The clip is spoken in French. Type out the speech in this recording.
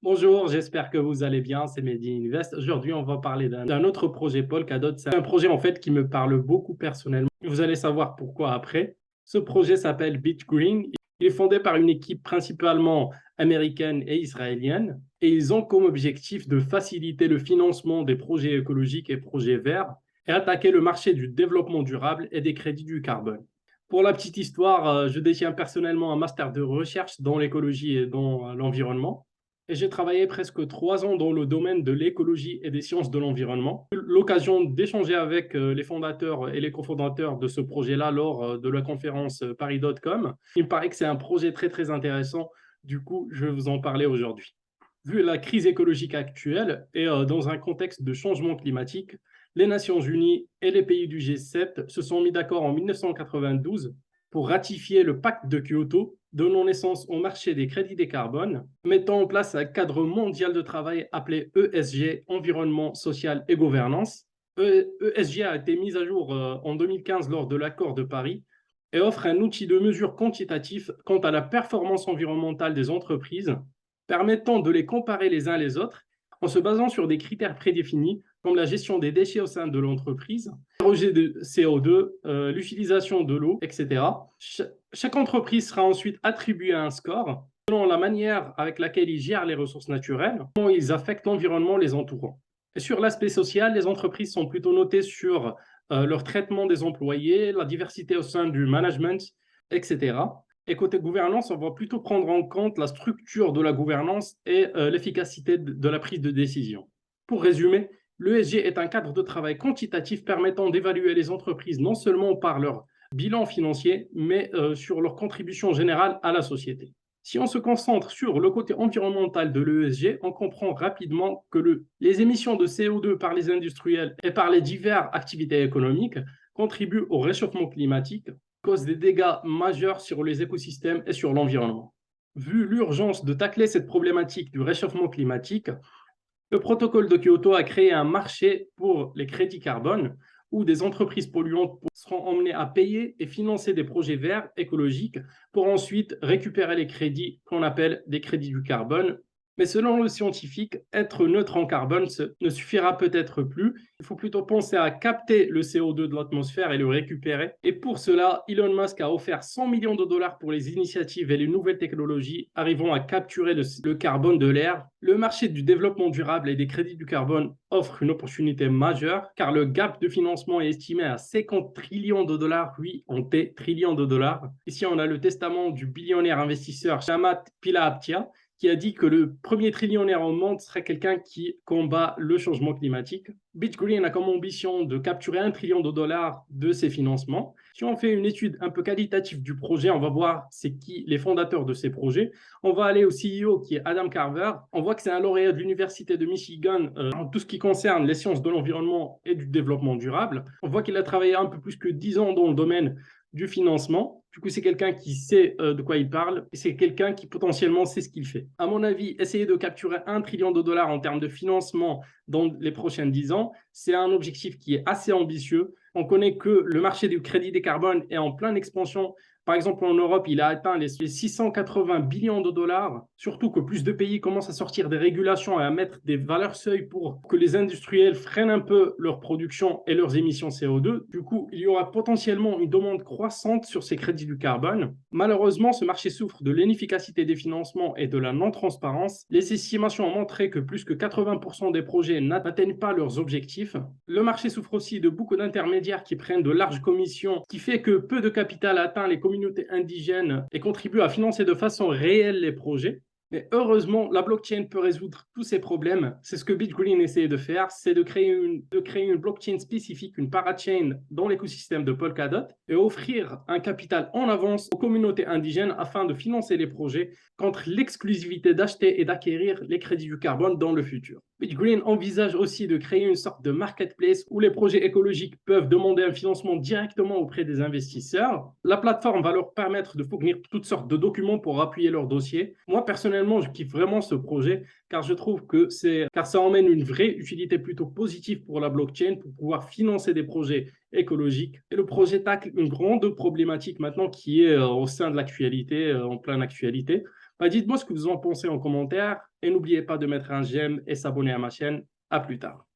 Bonjour, j'espère que vous allez bien, c'est Mehdi Invest. Aujourd'hui, on va parler d'un autre projet Polkadot. C'est un projet en fait qui me parle beaucoup personnellement. Vous allez savoir pourquoi après. Ce projet s'appelle BitGreen. Il est fondé par une équipe principalement américaine et israélienne et ils ont comme objectif de faciliter le financement des projets écologiques et projets verts et attaquer le marché du développement durable et des crédits du carbone. Pour la petite histoire, je détiens personnellement un master de recherche dans l'écologie et dans l'environnement. Et j'ai travaillé presque 3 ans dans le domaine de l'écologie et des sciences de l'environnement. J'ai eu l'occasion d'échanger avec les fondateurs et les cofondateurs de ce projet-là lors de la conférence Paris.com. Il me paraît que c'est un projet très, très intéressant. Du coup, je vais vous en parler aujourd'hui. Vu la crise écologique actuelle et dans un contexte de changement climatique, les Nations Unies et les pays du G7 se sont mis d'accord en 1992 pour ratifier le pacte de Kyoto, donnant naissance au marché des crédits des carbone, mettant en place un cadre mondial de travail appelé ESG, environnement, social et gouvernance. ESG a été mis à jour en 2015 lors de l'accord de Paris et offre un outil de mesure quantitatif quant à la performance environnementale des entreprises, permettant de les comparer les uns les autres en se basant sur des critères prédéfinis comme la gestion des déchets au sein de l'entreprise, le rejet de CO2, l'utilisation de l'eau, etc. Chaque entreprise sera ensuite attribuée à un score selon la manière avec laquelle ils gèrent les ressources naturelles, comment ils affectent l'environnement les entourant. Et sur l'aspect social, les entreprises sont plutôt notées sur leur traitement des employés, la diversité au sein du management, etc. Et côté gouvernance, on va plutôt prendre en compte la structure de la gouvernance et l'efficacité de la prise de décision. Pour résumer, l'ESG est un cadre de travail quantitatif permettant d'évaluer les entreprises non seulement par leur bilan financier, mais sur leur contribution générale à la société. Si on se concentre sur le côté environnemental de l'ESG, on comprend rapidement que les émissions de CO2 par les industriels et par les diverses activités économiques contribuent au réchauffement climatique, causent des dégâts majeurs sur les écosystèmes et sur l'environnement. Vu l'urgence de tacler cette problématique du réchauffement climatique, le protocole de Kyoto a créé un marché pour les crédits carbone où des entreprises polluantes seront emmenées à payer et financer des projets verts écologiques pour ensuite récupérer les crédits qu'on appelle des crédits du carbone. Mais selon le scientifique, être neutre en carbone ne suffira peut-être plus. Il faut plutôt penser à capter le CO2 de l'atmosphère et le récupérer. Et pour cela, Elon Musk a offert 100 millions de dollars pour les initiatives et les nouvelles technologies arrivant à capturer le carbone de l'air. Le marché du développement durable et des crédits du carbone offre une opportunité majeure car le gap de financement est estimé à 50 trillions de dollars, oui, en trillions de dollars. Ici, on a le testament du billionnaire investisseur Shamat Pilahaptia qui a dit que le premier trillionnaire au monde serait quelqu'un qui combat le changement climatique. BitGreen a comme ambition de capturer 1 trillion de dollars de ces financements. Si on fait une étude un peu qualitative du projet, on va voir c'est qui les fondateurs de ces projets. On va aller au CEO qui est Adam Carver. On voit que c'est un lauréat de l'Université de Michigan en tout ce qui concerne les sciences de l'environnement et du développement durable. On voit qu'il a travaillé un peu plus que 10 ans dans le domaine du financement. Du coup, c'est quelqu'un qui sait de quoi il parle et c'est quelqu'un qui potentiellement sait ce qu'il fait. À mon avis, essayer de capturer 1 trillion de dollars en termes de financement dans les prochaines 10 ans, c'est un objectif qui est assez ambitieux. On connaît que le marché du crédit des carbone est en pleine expansion. Par exemple, en Europe, il a atteint les 680 billions de dollars, surtout que plus de pays commencent à sortir des régulations et à mettre des valeurs seuil pour que les industriels freinent un peu leur production et leurs émissions CO2. Du coup, il y aura potentiellement une demande croissante sur ces crédits du carbone. Malheureusement, ce marché souffre de l'inefficacité des financements et de la non-transparence. Les estimations ont montré que plus que 80% des projets n'atteignent pas leurs objectifs. Le marché souffre aussi de beaucoup d'intermédiaires qui prennent de larges commissions, qui fait que peu de capital atteint les communautés indigènes et contribue à financer de façon réelle les projets. Mais heureusement, la blockchain peut résoudre tous ces problèmes. C'est ce que BitGreen essaie de faire, c'est de créer une blockchain spécifique, une parachain dans l'écosystème de Polkadot et offrir un capital en avance aux communautés indigènes afin de financer les projets contre l'exclusivité d'acheter et d'acquérir les crédits du carbone dans le futur. BitGreen envisage aussi de créer une sorte de marketplace où les projets écologiques peuvent demander un financement directement auprès des investisseurs. La plateforme va leur permettre de fournir toutes sortes de documents pour appuyer leur dossier. Moi, personnellement, je kiffe vraiment ce projet car je trouve que ça emmène une vraie utilité plutôt positive pour la blockchain pour pouvoir financer des projets écologiques. Et le projet tacle une grande problématique maintenant qui est au sein de l'actualité, en pleine actualité. Bah, dites-moi ce que vous en pensez en commentaire et n'oubliez pas de mettre un j'aime et s'abonner à ma chaîne. À plus tard.